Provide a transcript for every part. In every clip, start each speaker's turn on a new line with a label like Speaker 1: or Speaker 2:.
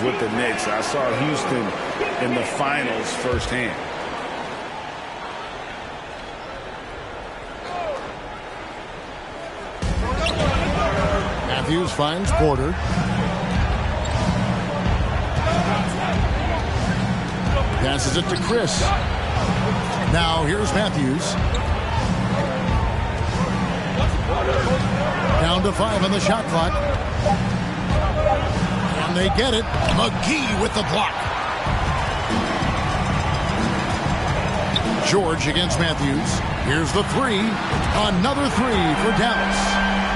Speaker 1: was with the Knicks. I saw Houston in the finals firsthand.
Speaker 2: Matthews finds Porter. Passes it to Chris. Now here's Matthews. Down to 5 on the shot clock. And they get it. McGee with the block. George against Matthews. Here's the 3. Another 3 for Dallas.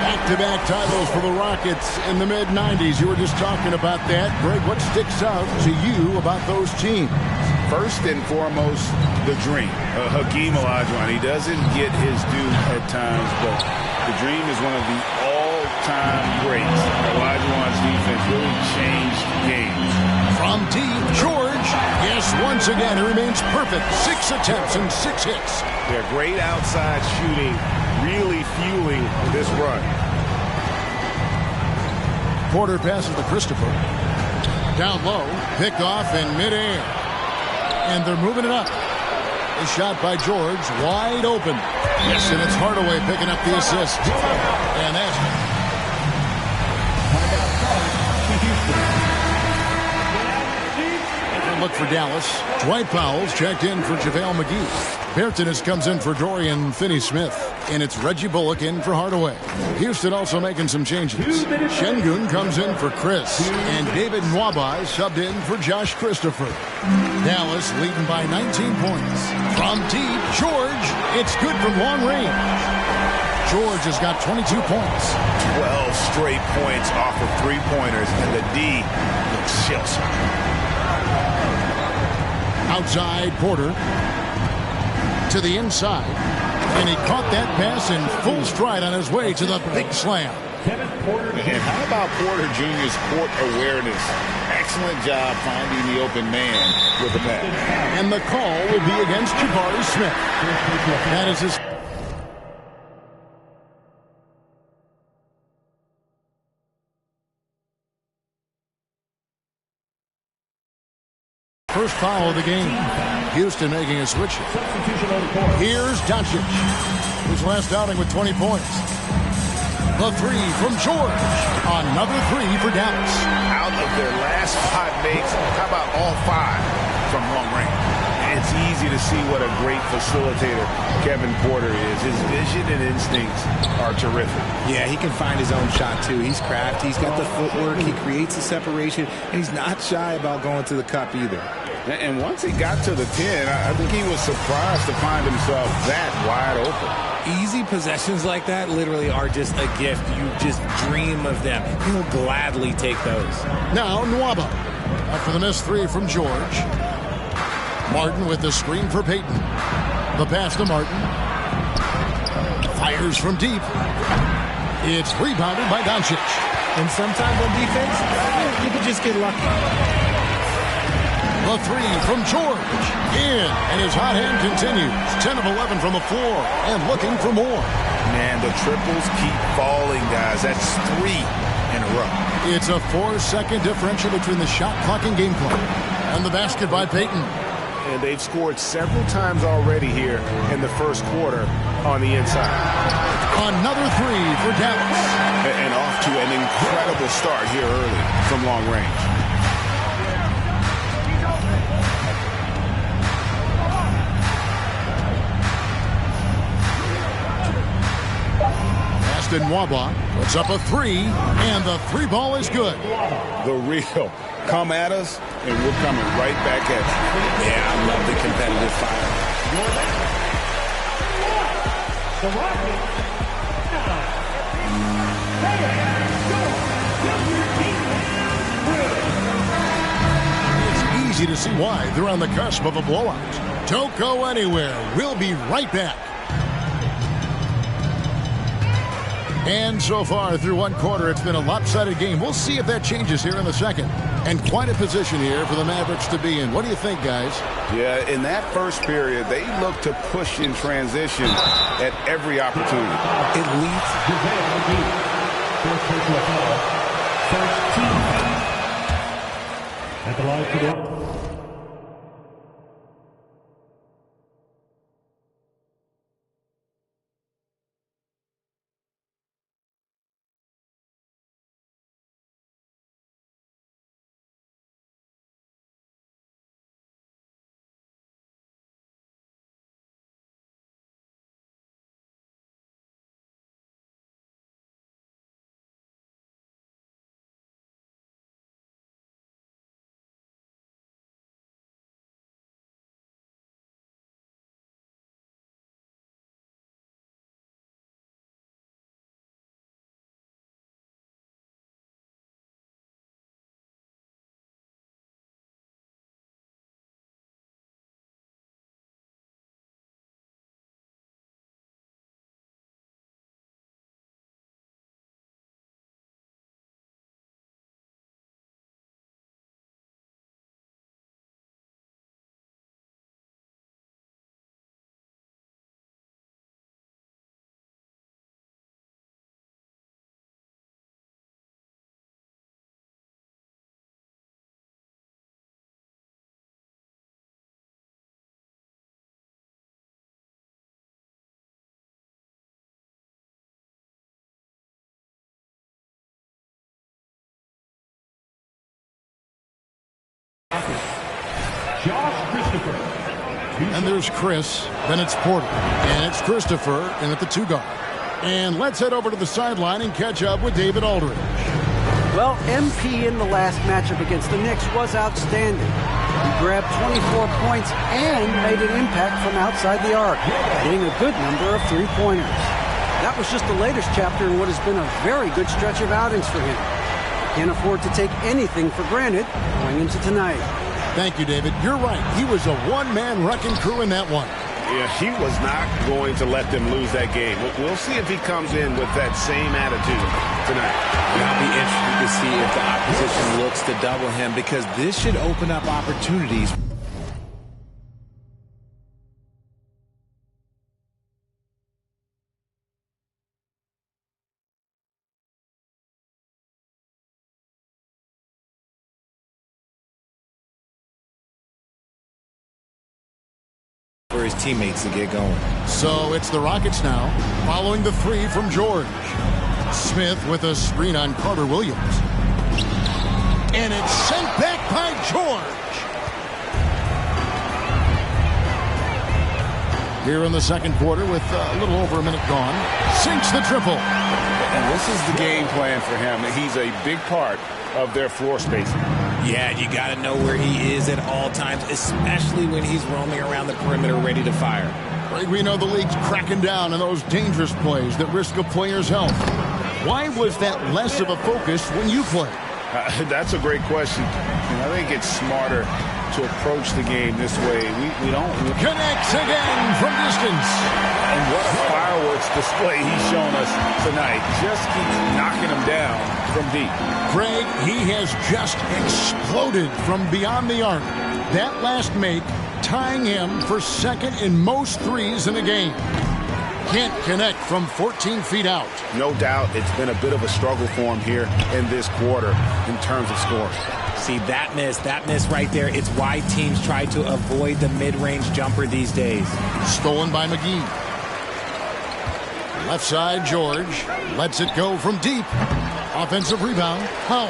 Speaker 2: Back-to-back titles for the Rockets in the mid-90s. You were just talking about that. Greg, what sticks out to you about those teams?
Speaker 1: First and foremost, the dream. Hakeem Olajuwon, he doesn't get his due at times, but the dream is one of the all-time greats. Olajuwon's defense really changed games.
Speaker 2: From deep, George. Yes, once again, he remains perfect. 6 attempts and 6 hits.
Speaker 1: Yeah, great outside shooting, really fueling this run.
Speaker 2: Porter passes to Christopher. Down low, picked off in midair. And they're moving it up. A shot by George, wide open. Yes, and it's Hardaway picking up the assist. And that's... Look for Dallas. Dwight Powell's checked in for JaVale McGee. Bertans comes in for Dorian Finney-Smith. And it's Reggie Bullock in for Hardaway. Houston also making some changes. Şengün comes in for Chris. And David Nwaba subbed in for Josh Christopher. Dallas leading by 19 points. From deep, George. It's good from long range. George has got 22 points.
Speaker 1: 12 straight points off of three-pointers. And the D looks shell-shocked.
Speaker 2: Outside Porter to the inside, and he caught that pass in full stride on his way to the big slam.
Speaker 1: And how about Porter Jr.'s court awareness? Excellent job finding the open man with the pass.
Speaker 2: And the call will be against Jabari Smith. That is his first foul of the game. Houston making a switch. Here's Doncic, whose last outing with 20 points. The 3 from George. Another 3 for Dallas.
Speaker 1: Out of their last 5 makes, how about all 5 from long range? It's easy to see what a great facilitator Kevin Porter is. His vision and instincts are terrific.
Speaker 3: Yeah, he can find his own shot, too. He's crafty. He's got the footwork. He creates the separation. And he's not shy about going to the cup either.
Speaker 1: And once he got to the 10, I think he was surprised to find himself that wide open.
Speaker 3: Easy possessions like that literally are just a gift. You just dream of them. He'll gladly take those.
Speaker 2: Now Nwaba. After the missed 3 from George. Martin with the screen for Payton. The pass to Martin. Fires from deep. It's rebounded by Doncic.
Speaker 3: And sometimes on defense, you can just get lucky.
Speaker 2: The 3 from George. In. And his hot hand continues. 10 of 11 from the floor. And looking for more.
Speaker 1: Man, the triples keep falling, guys. That's 3 in a row.
Speaker 2: It's a 4-second differential between the shot clock and game clock. And the basket by Payton.
Speaker 1: And they've scored several times already here in the first quarter on the inside.
Speaker 2: Another 3 for Dallas.
Speaker 1: And off to an incredible start here early from long range.
Speaker 2: Nwaba puts up a 3, and the 3 ball is good.
Speaker 1: The real come at us, and we're coming right back at you.
Speaker 3: Yeah, I love the competitive fire.
Speaker 2: It's easy to see why they're on the cusp of a blowout. Don't go anywhere. We'll be right back. And so far through one quarter, it's been a lopsided game. We'll see if that changes here in the second. And quite a position here for the Mavericks to be in. What do you think, guys?
Speaker 1: Yeah, in that first period, they looked to push in transition at every opportunity.
Speaker 3: It leads.
Speaker 4: At the line for the Josh Christopher.
Speaker 2: And there's Chris, then it's Porter, and it's Christopher in at the 2 guard. And let's head over to the sideline and catch up with David Aldridge.
Speaker 5: Well, MP in the last matchup against the Knicks was outstanding. He grabbed 24 points and made an impact from outside the arc, hitting a good number of three-pointers. That was just the latest chapter in what has been a very good stretch of outings for him. Can't afford to take anything for granted going into tonight.
Speaker 2: Thank you, David. You're right. He was a one-man wrecking crew in that one.
Speaker 6: Yeah, he was not going to let them lose that game. We'll see if he comes in with that same attitude tonight.
Speaker 3: I'll be interested to see if the opposition looks to double him, because this should open up opportunities. For his teammates to get going.
Speaker 2: So it's the Rockets now, following the 3 from George. Smith with a screen on Carter Williams. And it's sent back by George. Here in the second quarter with a little over a minute gone. Sinks the triple.
Speaker 1: And this is the game plan for him. He's a big part of their floor spacing.
Speaker 3: Yeah, you got to know where he is at all times, especially when he's roaming around the perimeter ready to fire.
Speaker 2: Greg, we know the league's cracking down on those dangerous plays that risk a player's health. Why was that less of a focus when you play?
Speaker 1: That's a great question. And I think it's smarter to approach the game this way. We don't.
Speaker 2: Connects again from distance.
Speaker 1: And what a fireworks display he's shown us tonight. Just keeps knocking them down from deep.
Speaker 2: Greg, he has just exploded from beyond the arc. That last make tying him for second in most threes in a game. Can't connect from 14 feet out.
Speaker 6: No doubt it's been a bit of a struggle for him here in this quarter in terms of scoring.
Speaker 3: See, that miss right there, it's why teams try to avoid the mid-range jumper these days.
Speaker 2: Stolen by McGee. Left side, George lets it go from deep. Offensive rebound, Howell.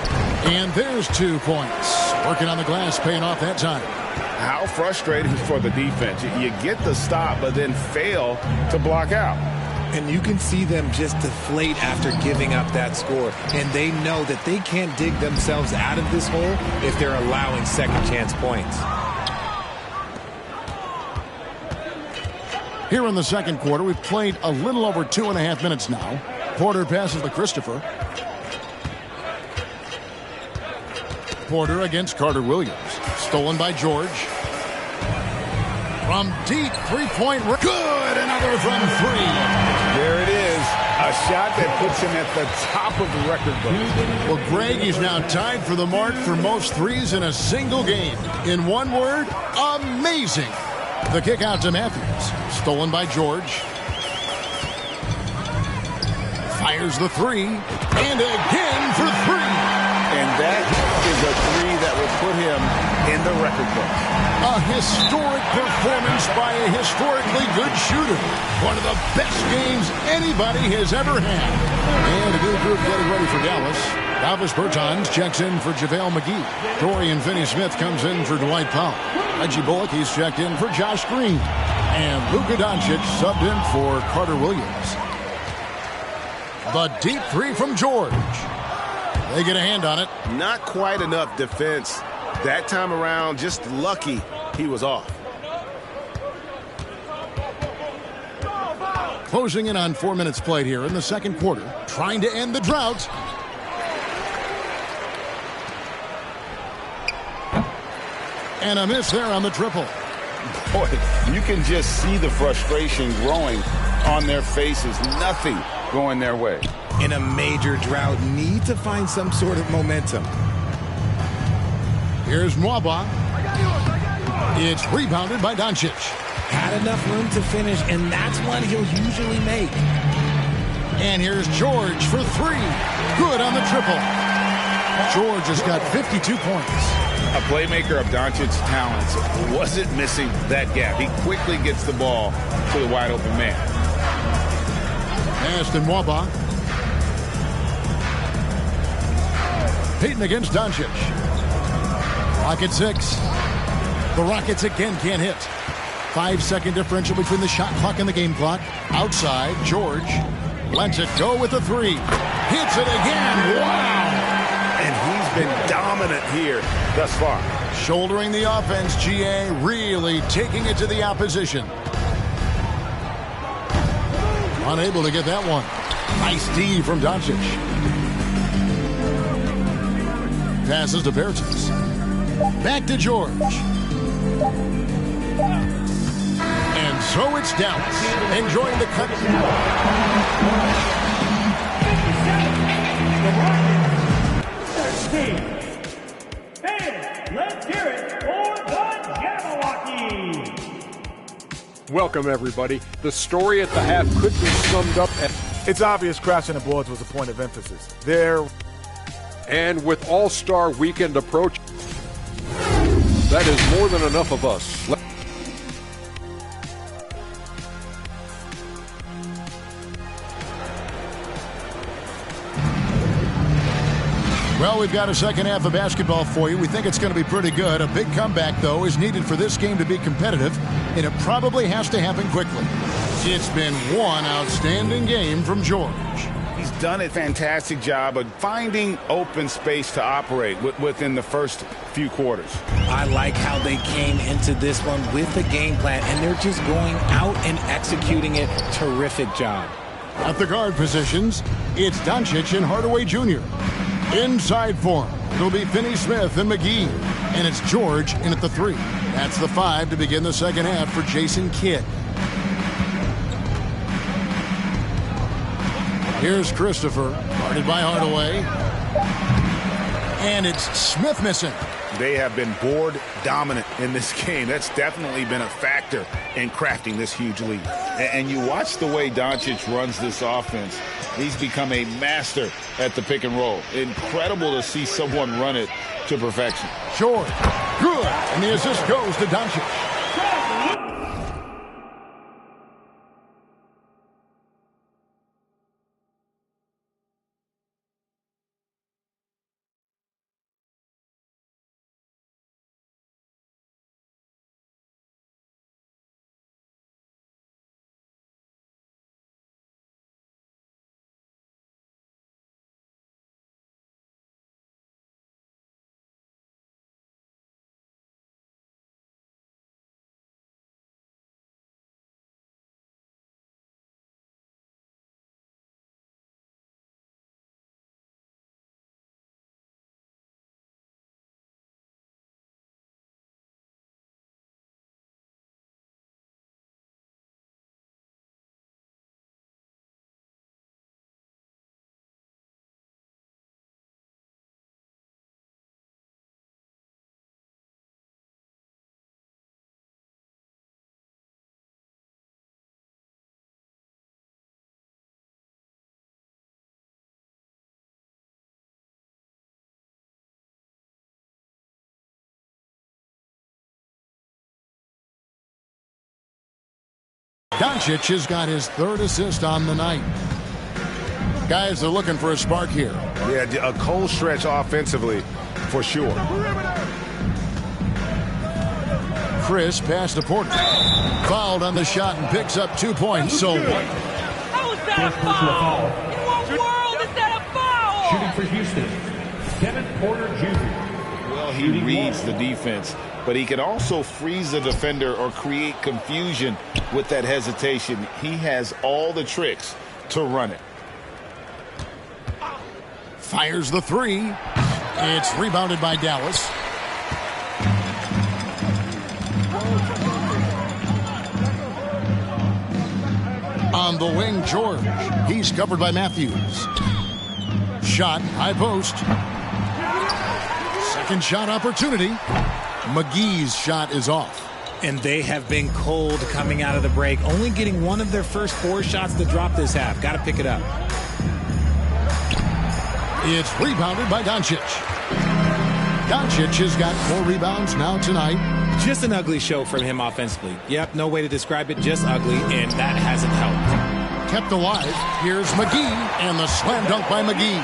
Speaker 2: And there's 2 points. Working on the glass, paying off that time.
Speaker 1: How frustrating for the defense. You get the stop, but then fail to block out.
Speaker 3: And you can see them just deflate after giving up that score. And they know that they can't dig themselves out of this hole if they're allowing second chance points.
Speaker 2: Here in the second quarter, we've played a little over 2.5 minutes now. Porter passes to Christopher. Porter against Carter Williams. Stolen by George. From deep, three-point. Good! Another from 3.
Speaker 1: There it is. A shot that puts him at the top of the record book.
Speaker 2: Well, Greg is now tied for the mark for most threes in a single game. In one word, amazing. The kick out to Matthews. Stolen by George. Fires the 3. And again for 3.
Speaker 1: And that is a 3 that will put him in the record books.
Speaker 2: A historic performance by a historically good shooter. One of the best games anybody has ever had. And a new group getting ready for Dallas. Davis Bertans checks in for JaVale McGee. Dorian Finney-Smith comes in for Dwight Powell. Reggie Bullock, he's checked in for Josh Green. And Luka Doncic subbed in for Carter Williams. The deep three from George. They get a hand on it.
Speaker 6: Not quite enough defense. That time around, just lucky he was off.
Speaker 2: Closing in on 4 minutes played here in the second quarter. Trying to end the drought. And a miss there on the triple.
Speaker 1: Boy, you can just see the frustration growing on their faces. Nothing going their way.
Speaker 3: In a major drought, need to find some sort of momentum.
Speaker 2: Here's Mwaba. It's rebounded by Doncic.
Speaker 3: Had enough room to finish, and that's one he'll usually make.
Speaker 2: And here's George for three. Good on the triple. George has got 52 points.
Speaker 1: A playmaker of Doncic's talents wasn't missing that gap. He quickly gets the ball to the wide open man.
Speaker 2: Pass to Mwaba. Payton against Doncic. Rockets 6. The Rockets again can't hit. 5-second differential between the shot clock and the game clock. Outside, George lets it go with the three. Hits it again. Wow!
Speaker 6: And he's been dominant here thus far.
Speaker 2: Shouldering the offense, GA really taking it to the opposition. Unable to get that one. Nice D from Doncic. Passes to Bertans. Back to George. And so it's Dallas enjoying the cut.
Speaker 4: Fans, let's hear it for the Jabberwocky.
Speaker 7: Welcome, everybody. The story at the half could be summed up as...
Speaker 8: It's obvious crashing the boards was a point of emphasis.
Speaker 7: And with All-Star Weekend approach, that is more than enough of us.
Speaker 2: Well, we've got a second half of basketball for you. We think it's going to be pretty good. A big comeback, though, is needed for this game to be competitive, and it probably has to happen quickly. It's been one outstanding game from George.
Speaker 1: He's done a fantastic job of finding open space to operate within the first few quarters.
Speaker 3: I like how they came into this one with a game plan, and they're just going out and executing it. Terrific job.
Speaker 2: At the guard positions, it's Doncic and Hardaway Jr. Inside form, it'll be Finney-Smith and McGee. And it's George in at the three. That's the 5 to begin the second half for Jason Kidd. Here's Christopher, guarded by Hardaway. And it's Smith missing.
Speaker 6: They have been board dominant in this game. That's definitely been a factor in crafting this huge lead.
Speaker 1: And you watch the way Doncic runs this offense. He's become a master at the pick and roll. Incredible to see someone run it to perfection.
Speaker 2: George, good. And the assist goes to Doncic. Doncic has got his 3rd assist on the night. Guys are looking for a spark here.
Speaker 6: Yeah, a cold stretch offensively for sure.
Speaker 2: Chris passed to Porter. Fouled on the shot and picks up 2 points. So
Speaker 4: How is that a foul? In what world is that a foul?
Speaker 9: Shooting for Houston, Kevin Porter Jr.
Speaker 1: Well, he reads the defense, but he can also freeze the defender or create confusion with that hesitation. He has all the tricks to run it.
Speaker 2: fires the 3. It's rebounded by Dallas. On the wing, George. He's covered by Matthews. Shot, high post. Second shot opportunity. McGee's shot is off.
Speaker 3: And they have been cold coming out of the break, only getting one of their first 4 shots to drop this half. Got to pick it up.
Speaker 2: It's rebounded by Doncic. Doncic has got 4 rebounds now tonight.
Speaker 3: Just an ugly show from him offensively. Yep, no way to describe it, just ugly, and that hasn't helped.
Speaker 2: Kept alive. Here's McGee, and the slam dunk by McGee.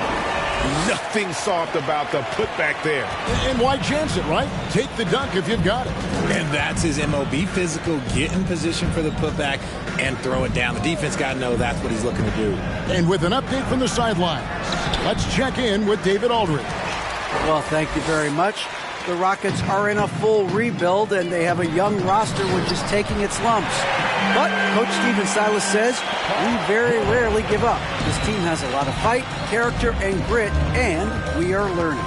Speaker 6: Nothing soft about the putback there.
Speaker 2: And why chance it, right? Take the dunk if you've got it.
Speaker 3: And that's his MO. Be physical, get in position for the putback, and throw it down. The defense got to know that's what he's looking to do.
Speaker 2: And with an update from the sidelines, let's check in with David Aldridge.
Speaker 5: Well, thank you very much. The Rockets are in a full rebuild, and they have a young roster which is taking its lumps. But Coach Stephen Silas says we very rarely give up. This team has a lot of fight, character, and grit, and we are learning.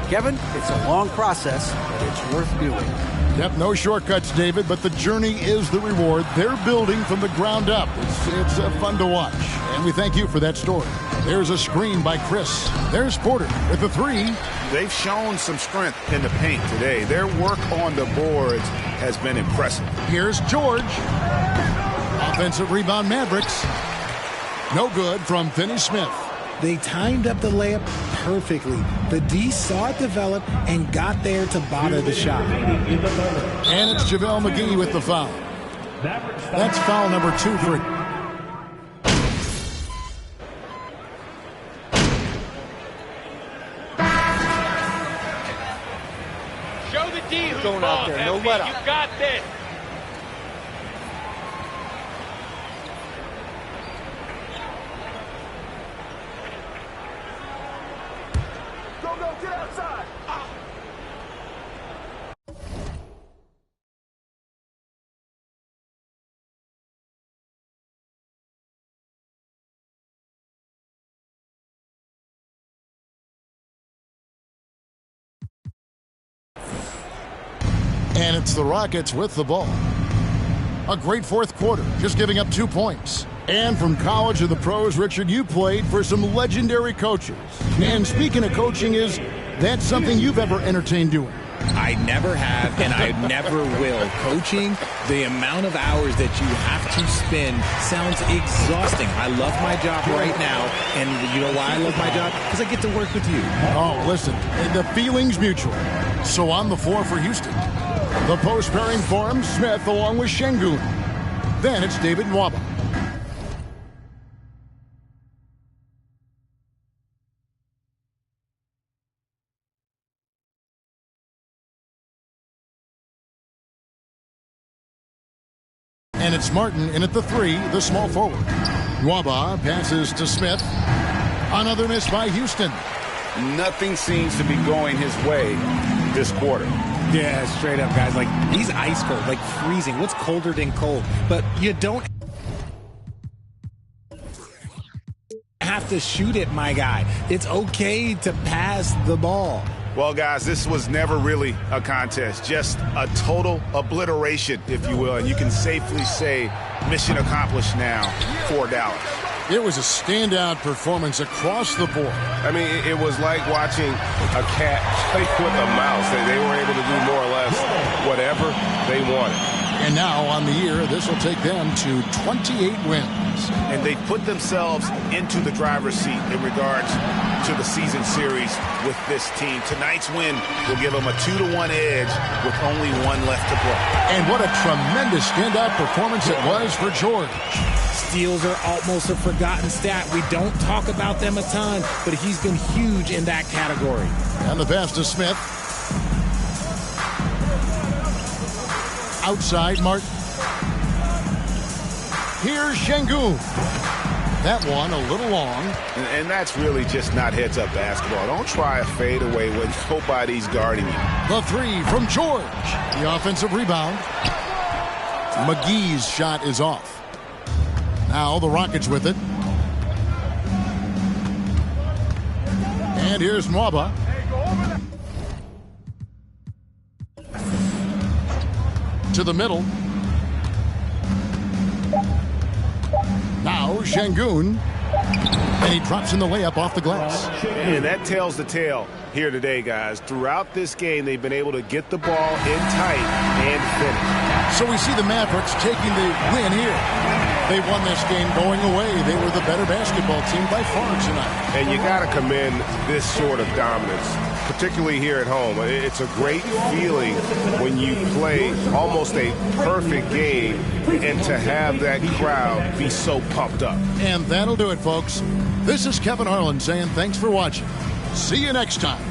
Speaker 5: Kevin, it's a long process, but it's worth doing.
Speaker 2: Yep, no shortcuts, David, but the journey is the reward. They're building from the ground up. It's fun to watch, and we thank you for that story. There's a screen by Chris. There's Porter with the 3.
Speaker 1: They've shown some strength in the paint today. Their work on the boards has been impressive.
Speaker 2: Here's George. Offensive rebound, Mavericks. No good from Finney Smith.
Speaker 3: They timed up the layup perfectly. The D saw it develop and got there to bother the shot.
Speaker 2: And it's JaVale McGee with the foul. That's foul number 2 for it.
Speaker 4: Show the D who's going out there. No let up. You got this.
Speaker 6: Get outside.
Speaker 2: And it's the Rockets with the ball. A great fourth quarter, just giving up 2 points. And from college to the pros, Richard, you played for some legendary coaches. And speaking of coaching, that's something you've ever entertained doing?
Speaker 3: I never have, and I never will. Coaching, the amount of hours that you have to spend sounds exhausting. I love my job right now, and you know why I love my job? Because I get to work with you.
Speaker 2: Oh, listen, the feeling's mutual. So on the floor for Houston. The post pairing forms Smith along with Şengün. Then it's David Nwaba. And it's Martin in at the 3, the small forward. Nwaba passes to Smith. Another miss by Houston.
Speaker 1: Nothing seems to be going his way this quarter.
Speaker 3: Yeah, straight up, guys. Like, he's ice cold, like freezing. What's colder than cold? But you don't have to shoot it, my guy. It's okay to pass the ball.
Speaker 1: Well, guys, this was never really a contest, just a total obliteration, if you will. And you can safely say mission accomplished now for Dallas.
Speaker 2: It was a standout performance across the board.
Speaker 6: I mean, it was like watching a cat play with a mouse. They were able to do more or less whatever they wanted.
Speaker 2: And now on the year, this will take them to 28 wins. Rockets.
Speaker 6: And they put themselves into the driver's seat in regards to the season series with this team. Tonight's win will give them a 2-1 edge with only one left to play.
Speaker 2: And what a tremendous standout performance it was for George.
Speaker 3: Steals are almost a forgotten stat. We don't talk about them a ton, but he's been huge in that category.
Speaker 2: And the pass to Smith. Outside Martin. Here's Şengün. That one a little long.
Speaker 6: And that's really just not heads-up basketball. Don't try a fadeaway when nobody's guarding you.
Speaker 2: The three from George. The offensive rebound. McGee's shot is off. Now the Rockets with it. And here's Mwaba. To the middle. Now Şengün. And he drops in the layup off the glass.
Speaker 6: And that tells the tale here today, guys. Throughout this game, they've been able to get the ball in tight and finish.
Speaker 2: So we see the Mavericks taking the win here. They won this game going away. They were the better basketball team by far tonight.
Speaker 6: And you got to commend this sort of dominance, particularly here at home. It's a great feeling when you play almost a perfect game and to have that crowd be so pumped up.
Speaker 2: And that'll do it, folks. This is Kevin Harlan saying thanks for watching. See you next time.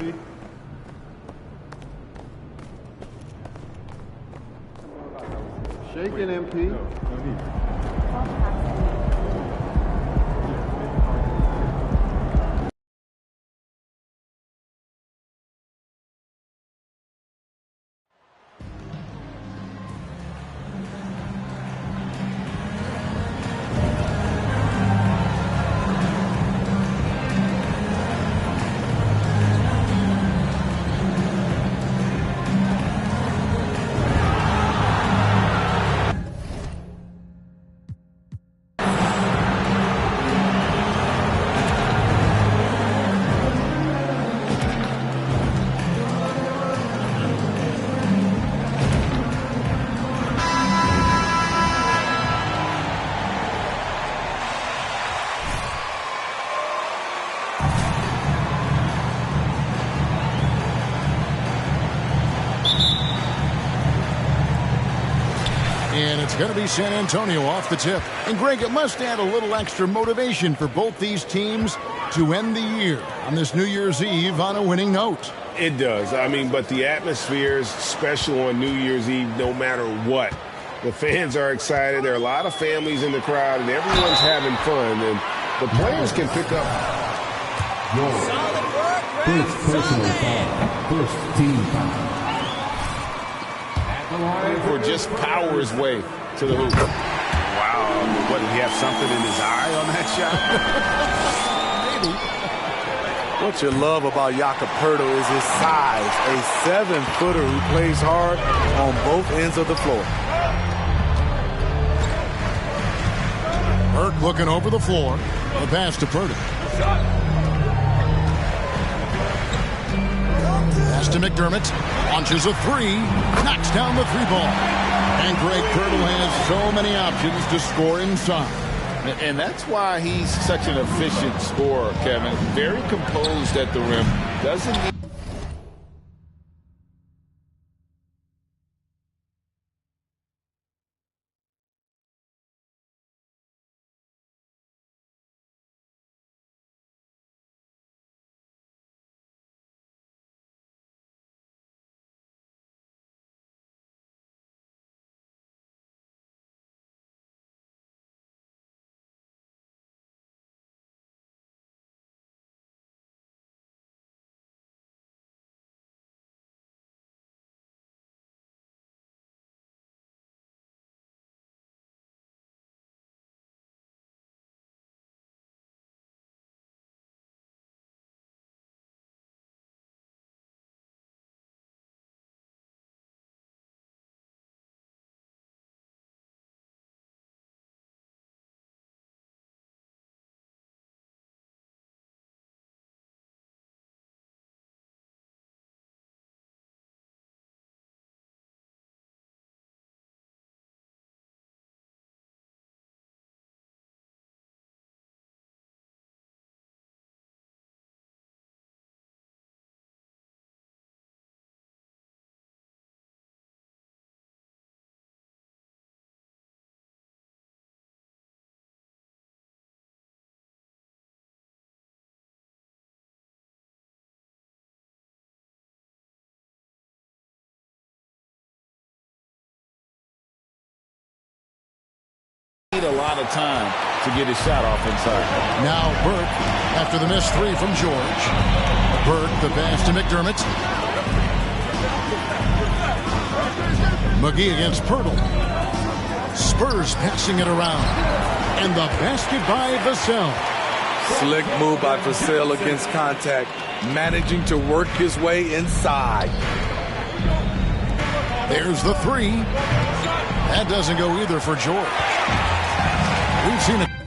Speaker 9: MP.
Speaker 10: Shaking MP.
Speaker 2: And it's going to be San Antonio off the tip. And Greg, it must add a little extra motivation for both these teams to end the year on this New Year's Eve on a winning note.
Speaker 6: It does. I mean, but the atmosphere is special on New Year's Eve no matter what. The fans are excited. There are a lot of families in the crowd, and everyone's having fun. And the players can pick up.
Speaker 4: Solid work, Greg.
Speaker 9: First personal foul. First team foul.
Speaker 1: Or just power his way to the hoop.
Speaker 6: Wow. What, did he have something in his eye on that shot?
Speaker 10: Maybe. What you love about Jakob Poeltl is his size. A 7-footer who plays hard on both ends of the floor.
Speaker 2: Burke looking over the floor. The pass to Poeltl. Pass to McDermott. Launches a three. Knocks down the three ball. And Greg Poeltl has so many options to score inside.
Speaker 1: And that's why he's such an efficient scorer, Kevin. Very composed at the rim. Doesn't need a lot of time to get his shot off inside.
Speaker 2: Now Burke, after the missed three from George. Burke, the pass to McDermott. McGee against Poeltl. Spurs passing it around. And the basket by Vassell.
Speaker 10: Slick move by Vassell against contact, managing to work his way inside.
Speaker 2: There's the three. That doesn't go either for George. We've seen it.